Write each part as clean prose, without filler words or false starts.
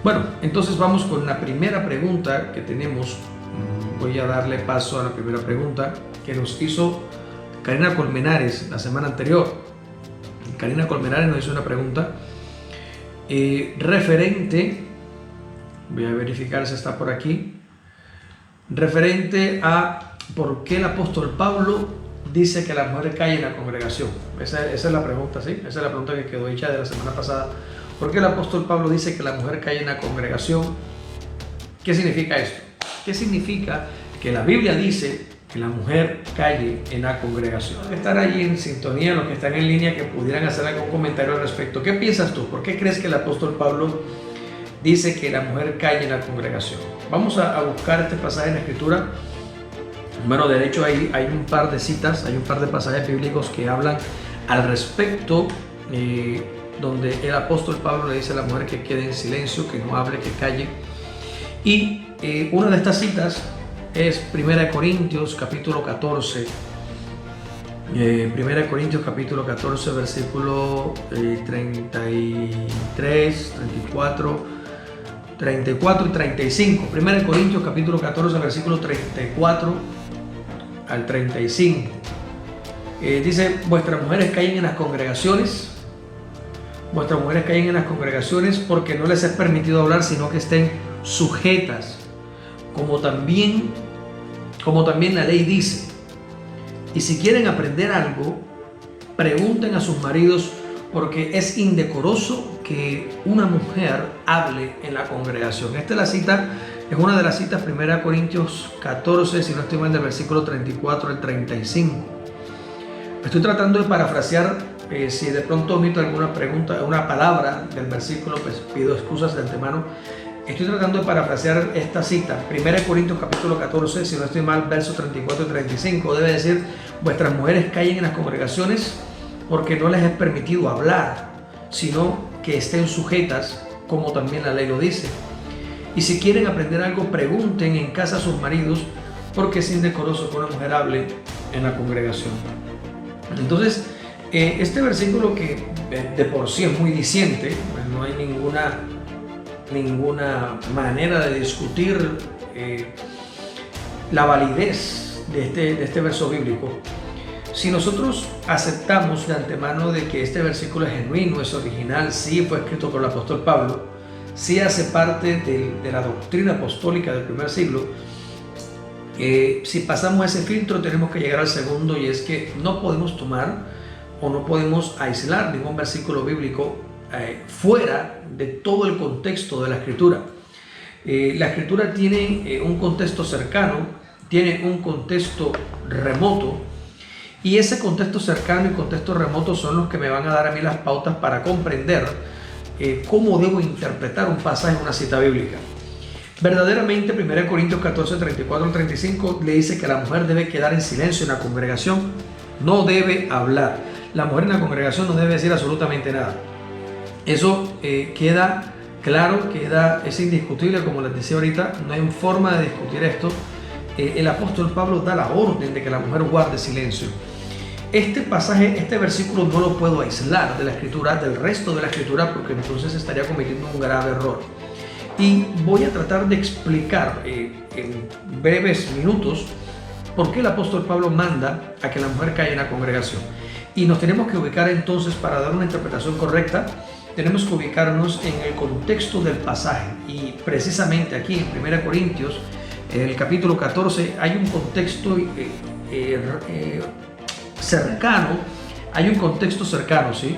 Bueno, entonces vamos con la primera pregunta que tenemos. Voy a darle paso a la primera pregunta que nos hizo Karina Colmenares la semana anterior. Karina Colmenares nos hizo una pregunta referente, voy a verificar si está por aquí, referente a por qué el apóstol Pablo dice que las mujeres callen en la congregación. Esa es la pregunta, ¿sí? Esa es la pregunta que quedó hecha de la semana pasada. ¿Por qué el apóstol Pablo dice que la mujer calle en la congregación? ¿Qué significa esto? ¿Qué significa que la Biblia dice que la mujer calle en la congregación? Los que están allí en sintonía, los que están en línea, que pudieran hacer algún comentario al respecto. ¿Qué piensas tú? ¿Por qué crees que el apóstol Pablo dice que la mujer calle en la congregación? Vamos a buscar este pasaje en la Escritura. Bueno, de hecho hay un par de citas, hay un par de pasajes bíblicos que hablan al respecto, donde el apóstol Pablo le dice a la mujer que quede en silencio, que no hable, que calle. Y una de estas citas es 1 Corintios capítulo 14. 1 Corintios capítulo 14, versículo 33, 34 y 35. 1 Corintios capítulo 14, versículo 34 al 35. Dice: vuestras mujeres callen en las congregaciones. Vuestras mujeres callen en las congregaciones porque no les es permitido hablar, sino que estén sujetas, como también la ley dice. Y si quieren aprender algo, pregunten a sus maridos, porque es indecoroso que una mujer hable en la congregación. Esta es la cita, es una de las citas, 1 Corintios 14, si no estoy mal, del versículo 34 al 35. Estoy tratando de parafrasear. Si de pronto omito alguna pregunta, una palabra del versículo, pues pido excusas de antemano. Estoy tratando de parafrasear esta cita. 1 Corintios capítulo 14, si no estoy mal, versos 34 y 35. Debe decir: vuestras mujeres callen en las congregaciones porque no les es permitido hablar, sino que estén sujetas, como también la ley lo dice. Y si quieren aprender algo, pregunten en casa a sus maridos, porque es indecoroso que una mujer hable en la congregación. Entonces, este versículo, que de por sí es muy diciente, pues no hay ninguna manera de discutir la validez de este verso bíblico. Si nosotros aceptamos de antemano de que este versículo es genuino, es original, sí fue escrito por el apóstol Pablo, sí hace parte de la doctrina apostólica del primer siglo, si pasamos ese filtro, tenemos que llegar al segundo, y es que no podemos tomar o no podemos aislar ningún versículo bíblico fuera de todo el contexto de la Escritura. La Escritura tiene un contexto cercano, tiene un contexto remoto, y ese contexto cercano y contexto remoto son los que me van a dar a mí las pautas para comprender cómo debo interpretar un pasaje en una cita bíblica. Verdaderamente, 1 Corintios 14, 34 al 35 le dice que la mujer debe quedar en silencio en la congregación, no debe hablar. La mujer en la congregación no debe decir absolutamente nada. Eso queda claro, es indiscutible, como les decía ahorita, no hay forma de discutir esto. El apóstol Pablo da la orden de que la mujer guarde silencio. Este pasaje, este versículo no lo puedo aislar de la Escritura, del resto de la Escritura, porque entonces estaría cometiendo un grave error. Y voy a tratar de explicar en breves minutos por qué el apóstol Pablo manda a que la mujer calle en la congregación. Y nos tenemos que ubicar entonces, para dar una interpretación correcta, tenemos que ubicarnos en el contexto del pasaje. Y precisamente aquí en 1 Corintios, en el capítulo 14, hay un contexto cercano, ¿sí?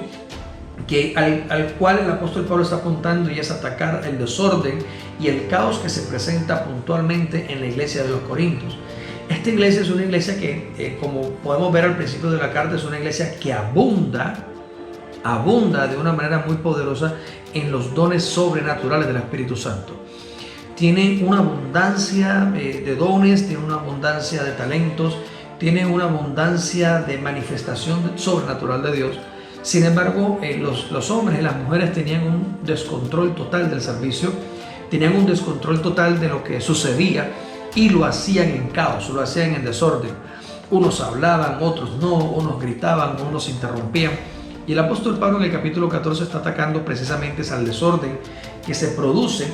Al cual el apóstol Pablo está apuntando, y es atacar el desorden y el caos que se presenta puntualmente en la iglesia de los Corintios. Esta iglesia es una iglesia que, como podemos ver al principio de la carta, es una iglesia que abunda de una manera muy poderosa en los dones sobrenaturales del Espíritu Santo. Tiene una abundancia de dones, tiene una abundancia de talentos, tiene una abundancia de manifestación sobrenatural de Dios. Sin embargo, los hombres y las mujeres tenían un descontrol total del servicio, tenían un descontrol total de lo que sucedía, y lo hacían en caos, lo hacían en desorden. Unos hablaban, otros no, unos gritaban, unos interrumpían. Y el apóstol Pablo en el capítulo 14 está atacando precisamente al desorden que se producen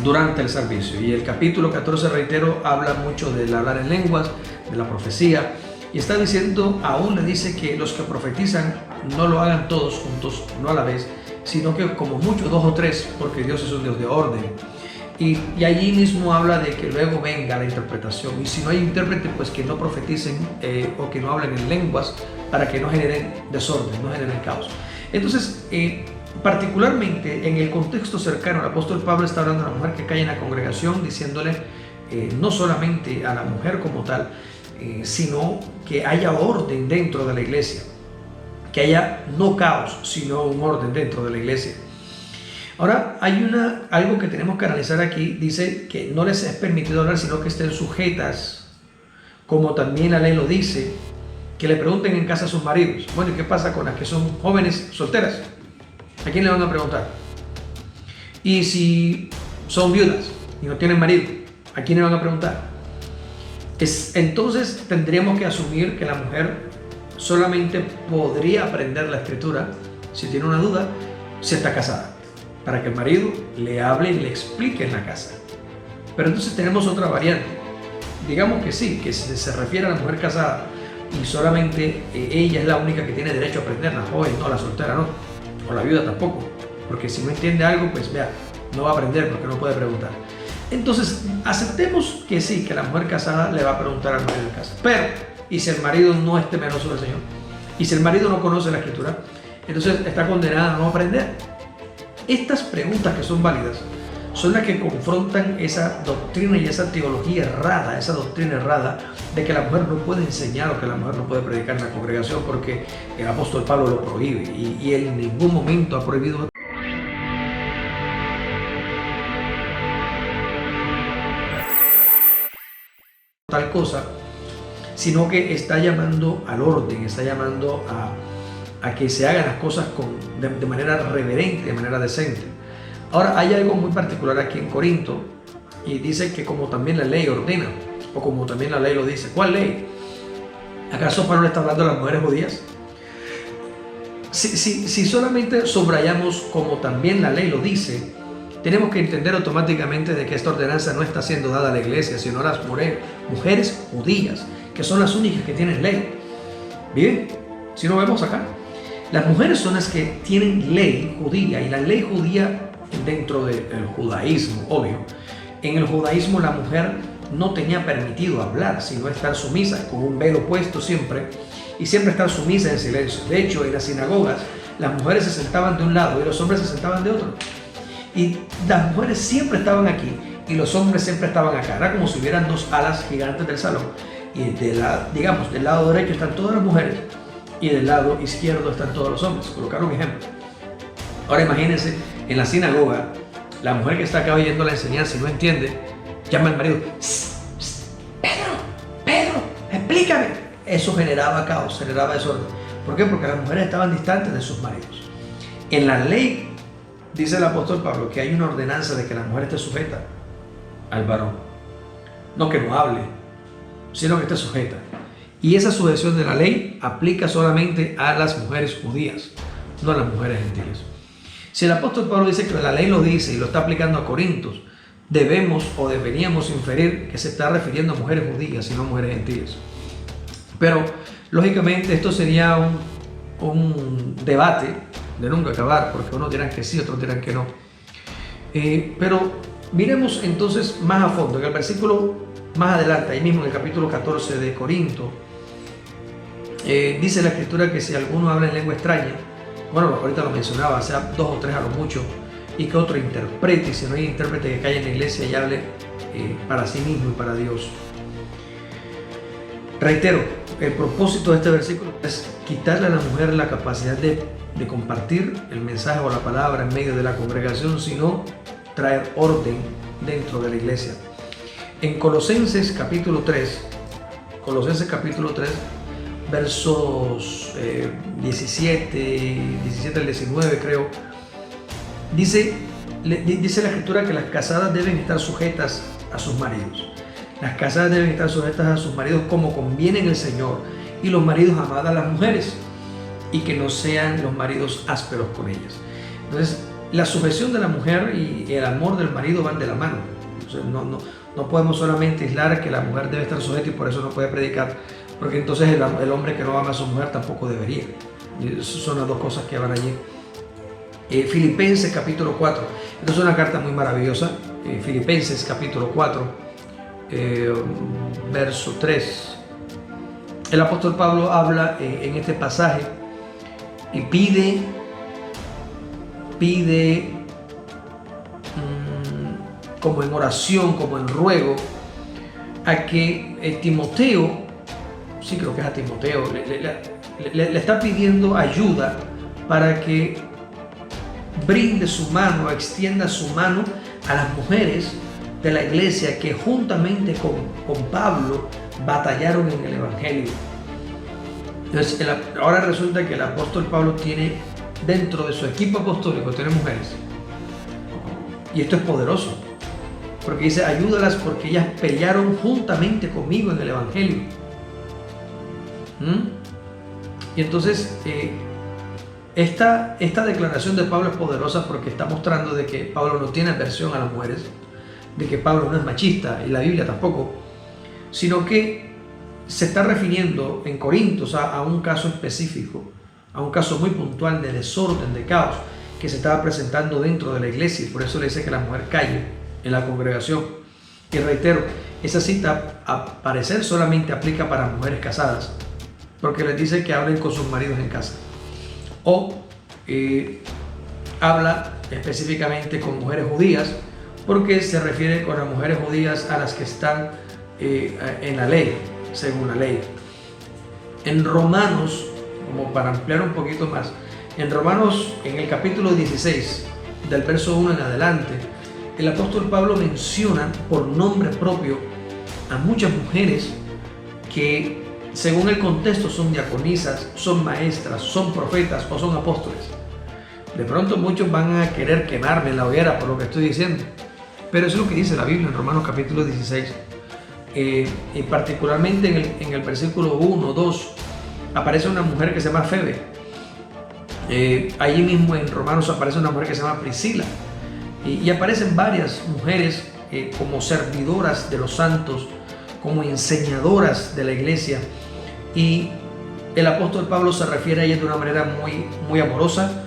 durante el servicio. Y el capítulo 14, reitero, habla mucho del hablar en lenguas, de la profecía, y está diciendo, aún le dice que los que profetizan no lo hagan todos juntos, no a la vez, sino que como mucho 2 o 3, porque Dios es un Dios de orden. Y allí mismo habla de que luego venga la interpretación, y si no hay intérprete, pues que no profeticen o que no hablen en lenguas, para que no generen desorden, no generen caos. Entonces, particularmente en el contexto cercano, el apóstol Pablo está hablando a la mujer que cae en la congregación, diciéndole no solamente a la mujer como tal, sino que haya orden dentro de la iglesia, que haya no caos, sino un orden dentro de la iglesia. Ahora, hay algo que tenemos que analizar aquí. Dice que no les es permitido hablar, sino que estén sujetas, como también la ley lo dice, que le pregunten en casa a sus maridos. Bueno, ¿y qué pasa con las que son jóvenes solteras? ¿A quién le van a preguntar? Y si son viudas y no tienen marido, ¿a quién le van a preguntar? Entonces tendríamos que asumir que la mujer solamente podría aprender la escritura, si tiene una duda, si está casada, para que el marido le hable y le explique en la casa. Pero entonces tenemos otra variante. Digamos que sí, que se refiere a la mujer casada y solamente ella es la única que tiene derecho a aprender, la joven no, la soltera no, o la viuda tampoco, porque si no entiende algo, pues vea, no va a aprender porque no puede preguntar. Entonces, aceptemos que sí, que la mujer casada le va a preguntar al marido de casa. Pero, ¿y si el marido no es temeroso del Señor? ¿Y si el marido no conoce la escritura? Entonces está condenada a no aprender. Estas preguntas que son válidas son las que confrontan esa doctrina y esa teología errada, esa doctrina errada de que la mujer no puede enseñar o que la mujer no puede predicar en la congregación porque el apóstol Pablo lo prohíbe y él en ningún momento ha prohibido tal cosa, sino que está llamando al orden, está llamando a que se hagan las cosas de manera reverente, de manera decente. Ahora, hay algo muy particular aquí en Corinto, y dice que como también la ley ordena, o como también la ley lo dice. ¿Cuál ley? ¿Acaso Pablo le está hablando a las mujeres judías? Si solamente subrayamos como también la ley lo dice, tenemos que entender automáticamente de que esta ordenanza no está siendo dada a la iglesia, sino a las mujeres judías, que son las únicas que tienen ley. Bien, si no vemos acá, las mujeres son las que tienen ley judía, y la ley judía dentro del judaísmo, obvio. En el judaísmo la mujer no tenía permitido hablar, sino estar sumisa, con un velo puesto siempre, y siempre estar sumisa en silencio. De hecho, en las sinagogas, las mujeres se sentaban de un lado y los hombres se sentaban de otro. Y las mujeres siempre estaban aquí y los hombres siempre estaban acá. Era como si hubieran dos alas gigantes del salón. Y del lado derecho están todas las mujeres y del lado izquierdo están todos los hombres. Colocar un ejemplo. Ahora imagínense, en la sinagoga, la mujer que está acá oyendo la enseñanza y no entiende, llama al marido: Pedro, explícame. Eso generaba caos, generaba desorden. ¿Por qué? Porque las mujeres estaban distantes de sus maridos. En la ley dice el apóstol Pablo que hay una ordenanza de que la mujer esté sujeta al varón. No que no hable, sino que esté sujeta. Y esa sujeción de la ley aplica solamente a las mujeres judías, no a las mujeres gentiles. Si el apóstol Pablo dice que la ley lo dice y lo está aplicando a Corintios, debemos o deberíamos inferir que se está refiriendo a mujeres judías y no a mujeres gentiles. Pero, lógicamente, esto sería un debate de nunca acabar, porque unos dirán que sí, otros dirán que no. Pero miremos entonces más a fondo, en el versículo más adelante, ahí mismo en el capítulo 14 de Corinto, dice la escritura que si alguno habla en lengua extraña, bueno, ahorita lo mencionaba, sea 2 o 3 a lo mucho, y que otro interprete, y si no hay intérprete que caiga en la iglesia y hable para sí mismo y para Dios. Reitero, el propósito de este versículo es quitarle a la mujer la capacidad de compartir el mensaje o la palabra en medio de la congregación, sino traer orden dentro de la iglesia. En Colosenses capítulo 3, versos 17 al 19 creo, dice la escritura que las casadas deben estar sujetas a sus maridos. Las casadas deben estar sujetas a sus maridos como conviene en el Señor, y los maridos amad a las mujeres, y que no sean los maridos ásperos con ellas. Entonces, la sujeción de la mujer y el amor del marido van de la mano. O sea, no podemos solamente aislar que la mujer debe estar sujeta y por eso no puede predicar, porque entonces el hombre que no ama a su mujer tampoco debería. Y esas son las dos cosas que van allí. Filipenses capítulo 4. Esta es una carta muy maravillosa. Filipenses capítulo 4, verso 3. El apóstol Pablo habla en este pasaje y pide como en oración, como en ruego, a que Timoteo, sí creo que es a Timoteo, le está pidiendo ayuda para que brinde su mano, extienda su mano a las mujeres de la iglesia que juntamente con Pablo batallaron en el Evangelio. Entonces, ahora resulta que el apóstol Pablo tiene dentro de su equipo apostólico, tiene mujeres. Y esto es poderoso, porque dice, ayúdalas porque ellas pelearon juntamente conmigo en el Evangelio. Y entonces, esta declaración de Pablo es poderosa porque está mostrando de que Pablo no tiene aversión a las mujeres, de que Pablo no es machista, y la Biblia tampoco, sino que se está refiriendo en Corintios a un caso específico, a un caso muy puntual de desorden, de caos, que se estaba presentando dentro de la iglesia, y por eso le dice que la mujer calle en la congregación. Y reitero, esa cita a parecer solamente aplica para mujeres casadas, porque les dice que hablen con sus maridos en casa. O habla específicamente con mujeres judías, porque se refiere con las mujeres judías a las que están en la ley, según la ley. En Romanos, como para ampliar un poquito más, en Romanos, en el capítulo 16, del verso 1 en adelante, el apóstol Pablo menciona por nombre propio a muchas mujeres que, según el contexto, son diaconisas, son maestras, son profetas o son apóstoles. De pronto muchos van a querer quemarme en la hoguera por lo que estoy diciendo, pero eso es lo que dice la Biblia en Romanos capítulo 16. Y particularmente en el versículo 1, 2, aparece una mujer que se llama Febe. Allí mismo en Romanos aparece una mujer que se llama Priscila. Y aparecen varias mujeres como servidoras de los santos, como enseñadoras de la iglesia. Y el apóstol Pablo se refiere a ellas de una manera muy amorosa,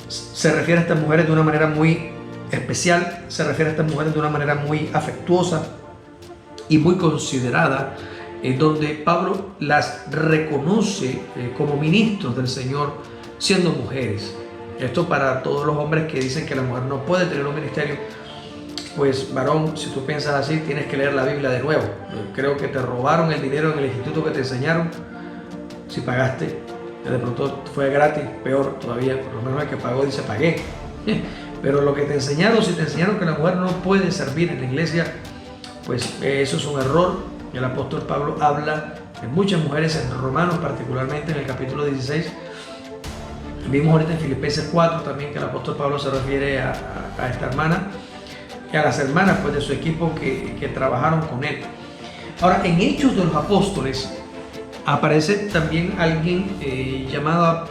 se refiere a estas mujeres de una manera muy especial, se refiere a estas mujeres de una manera muy afectuosa y muy considerada, donde Pablo las reconoce como ministros del Señor, siendo mujeres. Esto para todos los hombres que dicen que la mujer no puede tener un ministerio. Pues varón, si tú piensas así, tienes que leer la Biblia de nuevo. Creo que te robaron el dinero en el instituto que te enseñaron. Si pagaste, de pronto fue gratis, peor todavía, por lo menos el que pagó dice pagué. Pero lo que te enseñaron, si te enseñaron que la mujer no puede servir en la iglesia, pues eso es un error. El apóstol Pablo habla de muchas mujeres, en Romanos particularmente en el capítulo 16. Vimos ahorita en Filipenses 4 también que el apóstol Pablo se refiere a esta hermana y a las hermanas pues, de su equipo que trabajaron con él. Ahora, en Hechos de los Apóstoles aparece también alguien llamada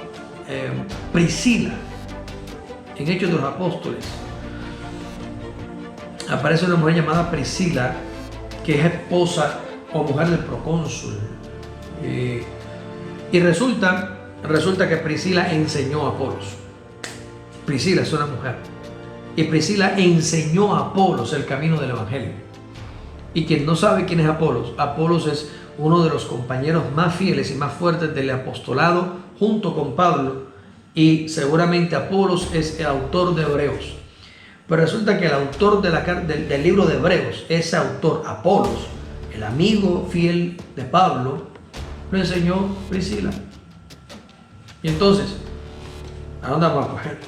Priscila. En Hechos de los Apóstoles aparece una mujer llamada Priscila, que es esposa o mujer del procónsul. Y resulta que Priscila enseñó a Apolos. Priscila es una mujer. Y Priscila enseñó a Apolos el camino del Evangelio. Y quien no sabe quién es Apolos, Apolos es uno de los compañeros más fieles y más fuertes del apostolado junto con Pablo. Y seguramente Apolos es el autor de Hebreos. Pero resulta que el autor del libro de Hebreos, ese autor, Apolos, el amigo fiel de Pablo, lo enseñó Priscila. Y entonces, ¿a dónde vamos a coger?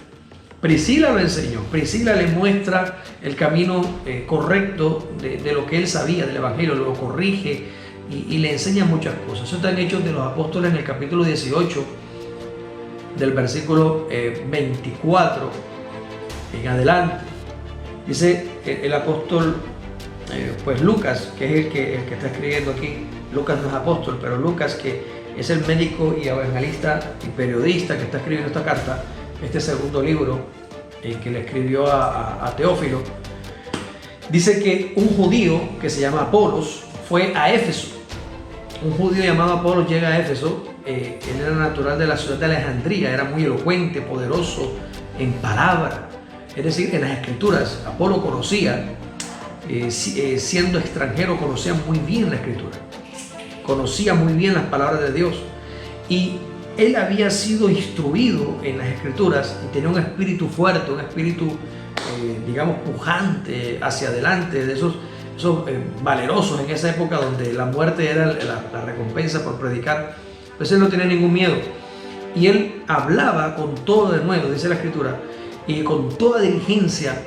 Priscila lo enseñó. Priscila le muestra el camino correcto de lo que él sabía del Evangelio, lo corrige y le enseña muchas cosas. Eso está en Hechos de los Apóstoles en el capítulo 18, del versículo 24 en adelante. Dice el apóstol pues Lucas, que es el que está escribiendo aquí. Lucas no es apóstol, pero Lucas, que es el médico y evangelista y periodista que está escribiendo esta carta, este segundo libro que le escribió a Teófilo, dice que un judío que se llama Apolos fue a Éfeso. Un judío llamado Apolos llega a Éfeso. Él era natural de la ciudad de Alejandría, era muy elocuente, poderoso en palabra, es decir, en las escrituras. Apolo conocía, siendo extranjero, conocía muy bien la escritura, conocía muy bien las palabras de Dios, y él había sido instruido en las escrituras y tenía un espíritu fuerte, un espíritu, digamos, pujante hacia adelante, de esos valerosos en esa época donde la muerte era la recompensa por predicar. Entonces él no tenía ningún miedo y él hablaba con todo de nuevo, dice la escritura, y con toda diligencia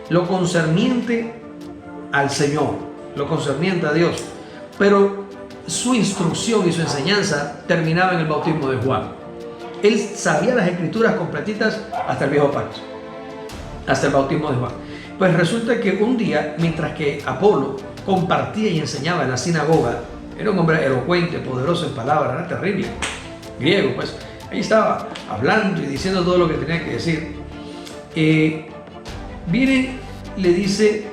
lo concerniente al Señor, lo concerniente a Dios, pero su instrucción y su enseñanza terminaba en el bautismo de Juan. Él sabía las escrituras completitas hasta el viejo pacto, hasta el bautismo de Juan. Pues resulta que un día, mientras que Apolo compartía y enseñaba en la sinagoga, era un hombre elocuente, poderoso en palabras, era terrible, griego, pues ahí estaba hablando y diciendo todo lo que tenía que decir. Viene, le dice,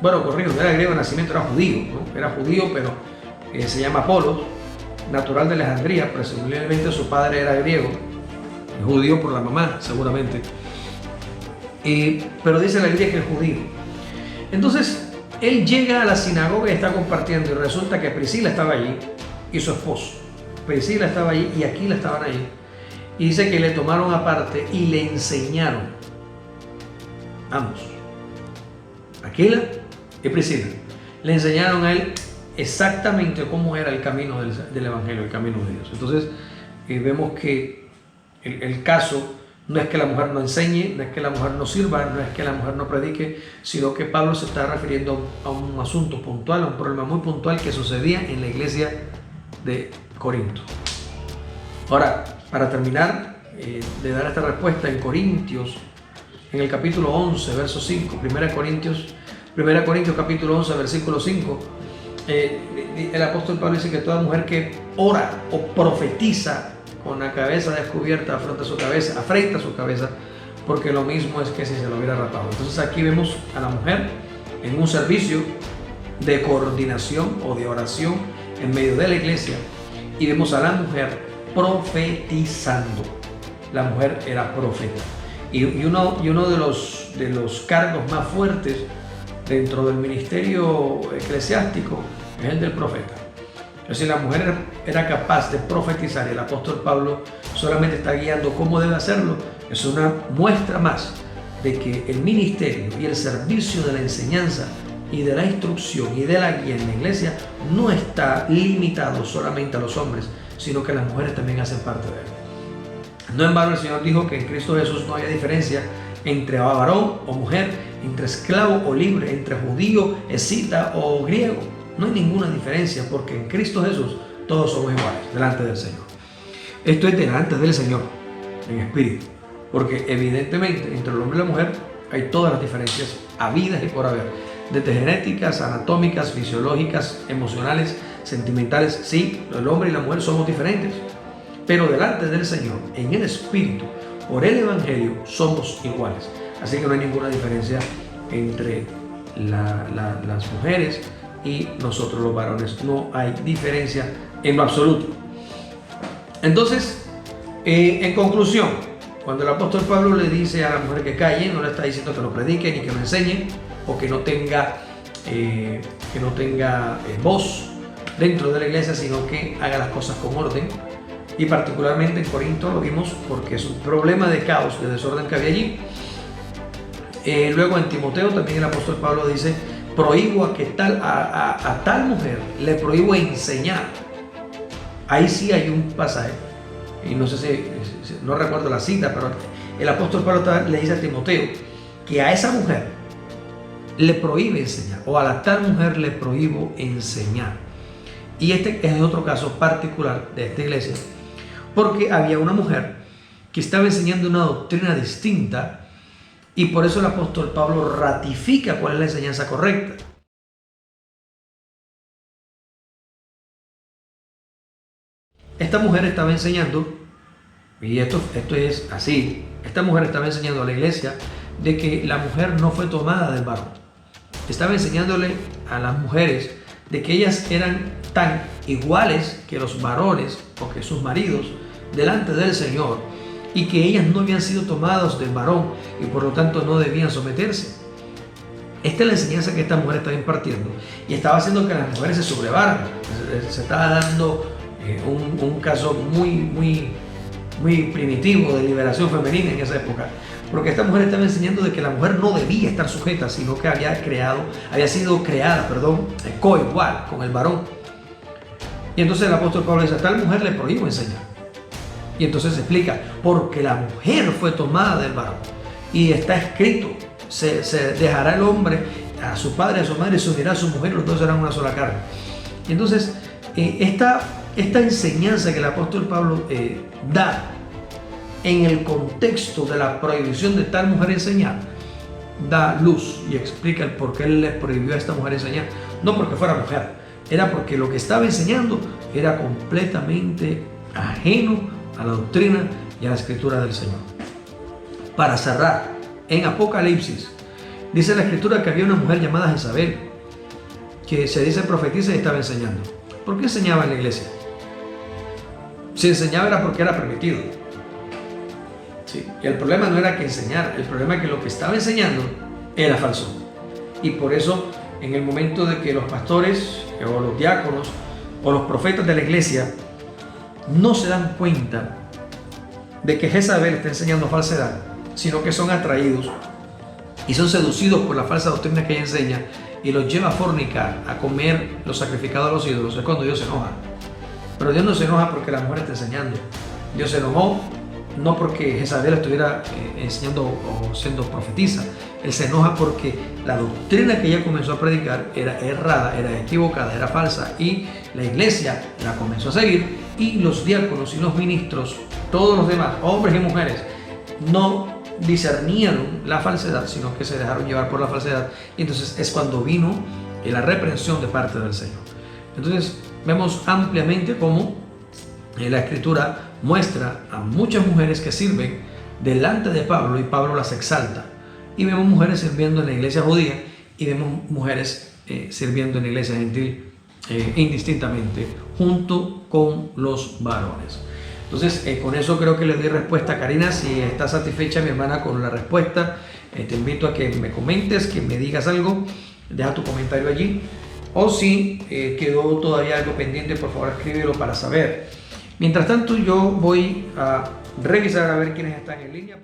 bueno, corrijo, no era griego de nacimiento, era judío, ¿no? Era judío, pero se llama Apolos, natural de Alejandría, presumiblemente su padre era griego, judío por la mamá, seguramente. Pero dice la Biblia que es judío. Entonces, él llega a la sinagoga y está compartiendo, y resulta que Priscila estaba allí y su esposo. Priscila estaba allí y Aquila estaban allí. Y dice que le tomaron aparte y le enseñaron, ambos, Aquila y Priscila, le enseñaron a él exactamente cómo era el camino del Evangelio, el camino de Dios. Entonces, vemos que el caso no es que la mujer no enseñe, no es que la mujer no sirva, no es que la mujer no predique, sino que Pablo se está refiriendo a un asunto puntual, a un problema muy puntual que sucedía en la iglesia de Corinto. Ahora, para terminar de dar esta respuesta, en Corintios, en el capítulo 11, verso 5, 1 Corintios capítulo 11, versículo 5, el apóstol Pablo dice que toda mujer que ora o profetiza con la cabeza descubierta afrenta su cabeza, porque lo mismo es que si se lo hubiera rapado. Entonces aquí vemos a la mujer en un servicio de coordinación o de oración en medio de la iglesia, y vemos a la mujer profetizando. La mujer era profeta, y uno de los cargos más fuertes dentro del ministerio eclesiástico es el del profeta. Si la mujer era capaz de profetizar y el apóstol Pablo solamente está guiando cómo debe hacerlo, es una muestra más de que el ministerio y el servicio de la enseñanza y de la instrucción y de la guía en la iglesia no está limitado solamente a los hombres, sino que las mujeres también hacen parte de él. No en vano el Señor dijo que en Cristo Jesús no haya diferencia entre varón o mujer, entre esclavo o libre, entre judío, escita o griego. No hay ninguna diferencia, porque en Cristo Jesús todos somos iguales delante del Señor. Esto es delante del Señor en espíritu, porque evidentemente entre el hombre y la mujer hay todas las diferencias habidas y por haber, desde genéticas, anatómicas, fisiológicas, emocionales, sentimentales. Sí, el hombre y la mujer somos diferentes, pero delante del Señor, en el espíritu, por el evangelio, somos iguales. Así que no hay ninguna diferencia entre las mujeres y nosotros los varones. No hay diferencia en lo absoluto. Entonces, en conclusión, cuando el apóstol Pablo le dice a la mujer que calle, no le está diciendo que no predique ni que no enseñe, o que no tenga voz dentro de la iglesia, sino que haga las cosas con orden. Y particularmente en Corinto lo vimos porque es un problema de caos, de desorden que había allí. Luego en Timoteo también el apóstol Pablo dice: prohíbo a tal mujer, le prohíbo enseñar. Ahí sí hay un pasaje, y no sé si no recuerdo la cita, pero el apóstol Pablo le dice a Timoteo que a esa mujer le prohíbe enseñar, o a la tal mujer le prohíbo enseñar. Y este es otro caso particular de esta iglesia, porque había una mujer que estaba enseñando una doctrina distinta, y por eso el apóstol Pablo ratifica cuál es la enseñanza correcta. Esta mujer estaba enseñando, y esto es así, esta mujer estaba enseñando a la iglesia de que la mujer no fue tomada del varón. Estaba enseñándole a las mujeres de que ellas eran tan iguales que los varones o que sus maridos delante del Señor, y que ellas no habían sido tomadas del varón y por lo tanto no debían someterse. Esta es la enseñanza que esta mujer estaba impartiendo y estaba haciendo que las mujeres se sublevaran. Se estaba dando un caso muy primitivo de liberación femenina en esa época, porque esta mujer estaba enseñando de que la mujer no debía estar sujeta, sino que había sido creada, coigual con el varón. Y entonces el apóstol Pablo dice: a tal mujer le prohíbo enseñar. Y entonces se explica: porque la mujer fue tomada del varón, y está escrito: se dejará el hombre a su padre y a su madre, y se unirá a su mujer, los dos serán una sola carne. Y entonces esta enseñanza que el apóstol Pablo da en el contexto de la prohibición de tal mujer enseñar, da luz y explica el por qué él le prohibió a esta mujer enseñar. No porque fuera mujer, era porque lo que estaba enseñando era completamente ajeno a la doctrina y a la escritura del Señor. Para cerrar, en Apocalipsis dice la escritura que había una mujer llamada Jezabel, que se dice profetiza y estaba enseñando. ¿Por qué enseñaba en la iglesia? Si enseñaba era porque era permitido. Sí. Y el problema no era que enseñara, el problema es que lo que estaba enseñando era falso. Y por eso, en el momento de que los pastores o los diáconos o los profetas de la iglesia no se dan cuenta de que Jezabel está enseñando falsedad, sino que son atraídos y son seducidos por la falsa doctrina que ella enseña y los lleva a fornicar, a comer lo sacrificado a los ídolos, es cuando Dios se enoja. Pero Dios no se enoja porque la mujer está enseñando. Dios se enojó no porque Jezabel estuviera enseñando o siendo profetisa. Él se enoja porque la doctrina que ella comenzó a predicar era errada, era equivocada, era falsa, y la iglesia la comenzó a seguir, y los diáconos y los ministros, todos los demás, hombres y mujeres, no discernieron la falsedad, sino que se dejaron llevar por la falsedad. Y entonces es cuando vino la reprensión de parte del Señor. Entonces vemos ampliamente cómo la escritura muestra a muchas mujeres que sirven delante de Pablo y Pablo las exalta. Y vemos mujeres sirviendo en la iglesia judía y vemos mujeres sirviendo en la iglesia gentil indistintamente, junto con los varones. Entonces, con eso creo que le doy respuesta a Karina. Si está satisfecha mi hermana con la respuesta, te invito a que me comentes, que me digas algo, deja tu comentario allí. O si quedó todavía algo pendiente, por favor escríbelo para saber. Mientras tanto, yo voy a revisar a ver quiénes están en línea.